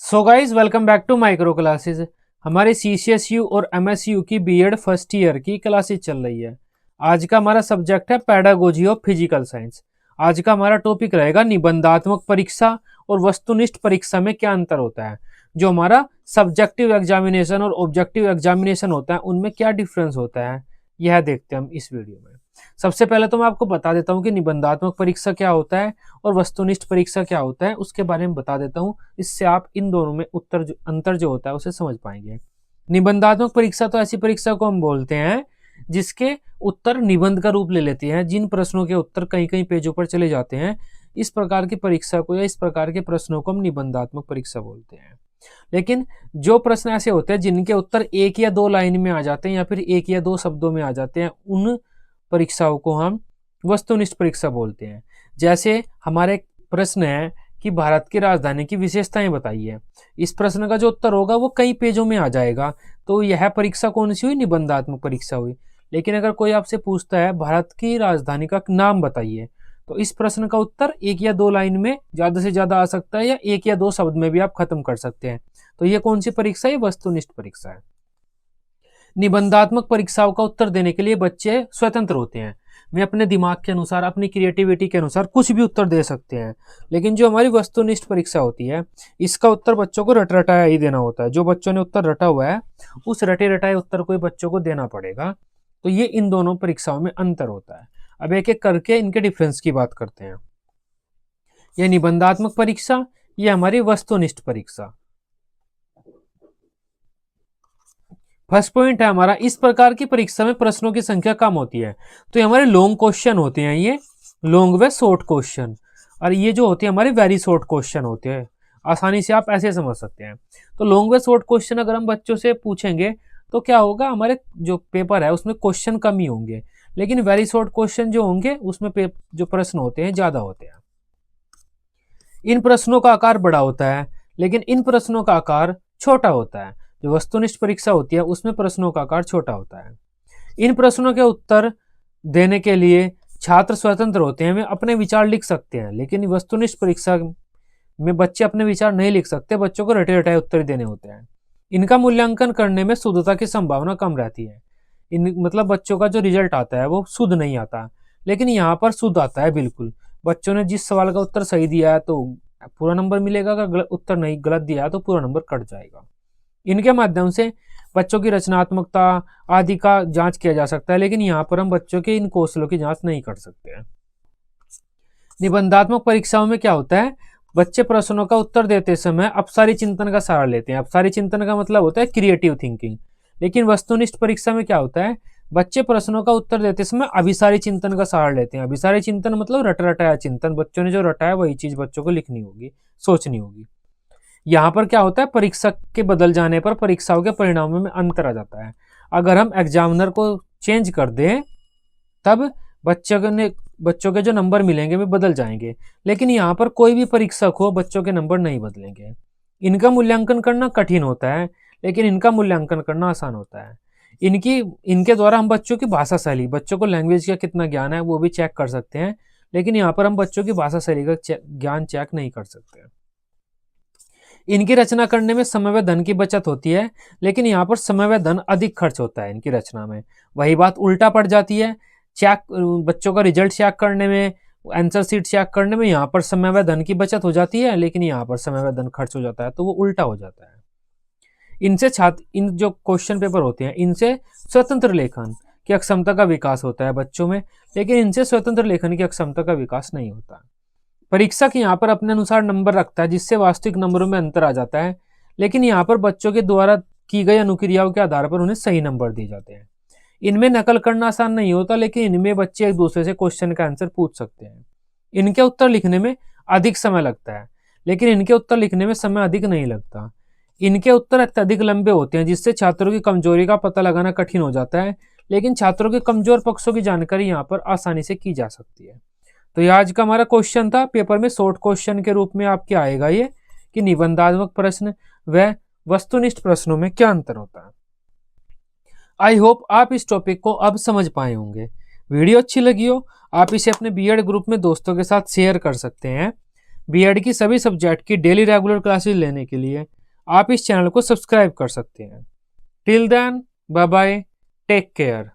So guys welcome back to micro classes. हमारे CCSU और MSU की बीएड फर्स्ट ईयर की क्लासेस चल रही है। आज का हमारा सब्जेक्ट है पेडागोजी ऑफ फिजिकल साइंस। आज का हमारा टॉपिक रहेगा निबंधात्मक परीक्षा और वस्तुनिष्ठ परीक्षा में क्या अंतर होता है। जो हमारा सब्जेक्टिव एग्जामिनेशन और ऑब्जेक्टिव एग्जामिनेशन होता है उनमें क्या डिफरेंस होता है, यह देखते हैं हम इस वीडियो में। सबसे पहले तो मैं आपको बता देता हूँ कि निबंधात्मक परीक्षा क्या होता है और वस्तुनिष्ठ परीक्षा क्या होता है, उसके बारे में बता देता हूँ। इससे आप इन दोनों में अंतर जो होता है उसे समझ पाएंगे। निबंधात्मक परीक्षा तो ऐसी परीक्षा को हम बोलते हैं जिसके उत्तर निबंध का रूप ले लेते हैं, जिन प्रश्नों के उत्तर कई कई पेजों पर चले जाते हैं। इस प्रकार की परीक्षा को या इस प्रकार के प्रश्नों को हम निबंधात्मक परीक्षा बोलते हैं। लेकिन जो प्रश्न ऐसे होते हैं जिनके उत्तर एक या दो लाइन में आ जाते हैं या फिर एक या दो शब्दों में आ जाते हैं, उन परीक्षाओं को हम वस्तुनिष्ठ परीक्षा बोलते हैं। जैसे हमारे प्रश्न है कि भारत की राजधानी की विशेषताएं बताइए। इस प्रश्न का जो उत्तर होगा वो कई पेजों में आ जाएगा, तो यह परीक्षा कौन सी हुई? निबंधात्मक परीक्षा हुई। लेकिन अगर कोई आपसे पूछता है भारत की राजधानी का नाम बताइए, तो इस प्रश्न का उत्तर एक या दो लाइन में ज्यादा से ज्यादा आ सकता है या एक या दो शब्द में भी आप खत्म कर सकते हैं। तो ये कौन सी परीक्षा है? वस्तुनिष्ठ परीक्षा है। निबंधात्मक परीक्षाओं का उत्तर देने के लिए बच्चे स्वतंत्र होते हैं। वे अपने दिमाग के अनुसार, अपनी क्रिएटिविटी के अनुसार कुछ भी उत्तर दे सकते हैं। लेकिन जो हमारी वस्तुनिष्ठ परीक्षा होती है, इसका उत्तर बच्चों को रट रटाया ही देना होता है। जो बच्चों ने उत्तर रटा हुआ है उस रटे रटाए उत्तर को बच्चों को देना पड़ेगा। तो ये इन दोनों परीक्षाओं में अंतर होता है। अब एक एक करके इनके डिफरेंस की बात करते हैं। यह निबंधात्मक परीक्षा, यह हमारी वस्तुनिष्ठ परीक्षा। फर्स्ट पॉइंट है हमारा, इस प्रकार की परीक्षा में प्रश्नों की संख्या कम होती है। तो ये हमारे लॉन्ग क्वेश्चन होते हैं, ये लॉन्ग व शॉर्ट क्वेश्चन, और ये जो होते हैं हमारे वेरी शॉर्ट क्वेश्चन होते हैं। आसानी से आप ऐसे समझ सकते हैं। तो लॉन्ग व शॉर्ट क्वेश्चन अगर हम बच्चों से पूछेंगे तो क्या होगा, हमारे जो पेपर है उसमें क्वेश्चन कम ही होंगे। लेकिन वेरी शॉर्ट क्वेश्चन जो होंगे उसमें जो प्रश्न होते हैं ज्यादा होते हैं। इन प्रश्नों का आकार बड़ा होता है लेकिन इन प्रश्नों का आकार छोटा होता है। जो वस्तुनिष्ठ परीक्षा होती है उसमें प्रश्नों का आकार छोटा होता है। इन प्रश्नों के उत्तर देने के लिए छात्र स्वतंत्र होते हैं, वे अपने विचार लिख सकते हैं। लेकिन वस्तुनिष्ठ परीक्षा में बच्चे अपने विचार नहीं लिख सकते, बच्चों को रटे रटाए उत्तर देने होते हैं। इनका मूल्यांकन करने में शुद्धता की संभावना कम रहती है। मतलब बच्चों का जो रिजल्ट आता है वो शुद्ध नहीं आता, लेकिन यहाँ पर शुद्ध आता है बिल्कुल। बच्चों ने जिस सवाल का उत्तर सही दिया है तो पूरा नंबर मिलेगा, अगर उत्तर नहीं गलत दिया है तो पूरा नंबर कट जाएगा। इनके माध्यम से बच्चों की रचनात्मकता आदि का जांच किया जा सकता है, लेकिन यहाँ पर हम बच्चों के इन कौशलों की जांच नहीं कर सकते हैं। निबंधात्मक परीक्षाओं में क्या होता है, बच्चे प्रश्नों का उत्तर देते समय अपसारी चिंतन का सहारा लेते हैं। अपसारी चिंतन का मतलब होता है क्रिएटिव थिंकिंग। लेकिन वस्तुनिष्ठ परीक्षा में क्या होता है, बच्चे प्रश्नों का उत्तर देते समय अभिसारी चिंतन का सहारा लेते हैं। अभिसारी चिंतन मतलब रट रटाया चिंतन, बच्चों ने जो रटाया वही चीज बच्चों को लिखनी होगी, सोचनी होगी। यहाँ पर क्या होता है, परीक्षा के बदल जाने पर परीक्षाओं के परिणामों में अंतर आ जाता है। अगर हम एग्जामिनर को चेंज कर दें तब बच्चों के जो नंबर मिलेंगे वे बदल जाएंगे। लेकिन यहाँ पर कोई भी परीक्षक हो, बच्चों के नंबर नहीं बदलेंगे। इनका मूल्यांकन करना कठिन होता है लेकिन इनका मूल्यांकन करना आसान होता है। इनके द्वारा हम बच्चों की भाषा शैली, बच्चों को लैंग्वेज का कितना ज्ञान है वो भी चेक कर सकते हैं। लेकिन यहाँ पर हम बच्चों की भाषा शैली का ज्ञान चेक नहीं कर सकते। इनकी रचना करने में समय व धन की बचत होती है, लेकिन यहाँ पर समय व धन अधिक खर्च होता है इनकी रचना में। वही बात उल्टा पड़ जाती है। बच्चों का रिजल्ट चेक करने में, आंसर शीट चेक करने में यहाँ पर समय व धन की बचत हो जाती है, लेकिन यहाँ पर समय व धन खर्च हो जाता है, तो वो उल्टा हो जाता है। इनसे इन जो क्वेश्चन पेपर होते हैं इनसे स्वतंत्र लेखन की अक्षमता का विकास होता है बच्चों में, लेकिन इनसे स्वतंत्र लेखन की अक्षमता का विकास नहीं होता। परीक्षक यहाँ पर अपने अनुसार नंबर रखता है जिससे वास्तविक नंबरों में अंतर आ जाता है, लेकिन यहाँ पर बच्चों के द्वारा की गई अनुक्रियाओं के आधार पर उन्हें सही नंबर दिए जाते हैं। इनमें नकल करना आसान नहीं होता, लेकिन इनमें बच्चे एक दूसरे से क्वेश्चन का आंसर पूछ सकते हैं। इनके उत्तर लिखने में अधिक समय लगता है, लेकिन इनके उत्तर लिखने में समय अधिक नहीं लगता। इनके उत्तर अत्यधिक लंबे होते हैं जिससे छात्रों की कमजोरी का पता लगाना कठिन हो जाता है, लेकिन छात्रों के कमजोर पक्षों की जानकारी यहाँ पर आसानी से की जा सकती है। तो ये आज का हमारा क्वेश्चन था। पेपर में शॉर्ट क्वेश्चन के रूप में आपके आएगा ये कि निबंधात्मक प्रश्न व वस्तुनिष्ठ प्रश्नों में क्या अंतर होता है। आई होप आप इस टॉपिक को अब समझ पाए होंगे। वीडियो अच्छी लगी हो आप इसे अपने बीएड ग्रुप में दोस्तों के साथ शेयर कर सकते हैं। बीएड की सभी सब्जेक्ट की डेली रेगुलर क्लासेस लेने के लिए आप इस चैनल को सब्सक्राइब कर सकते हैं। Till then, bye bye, take care.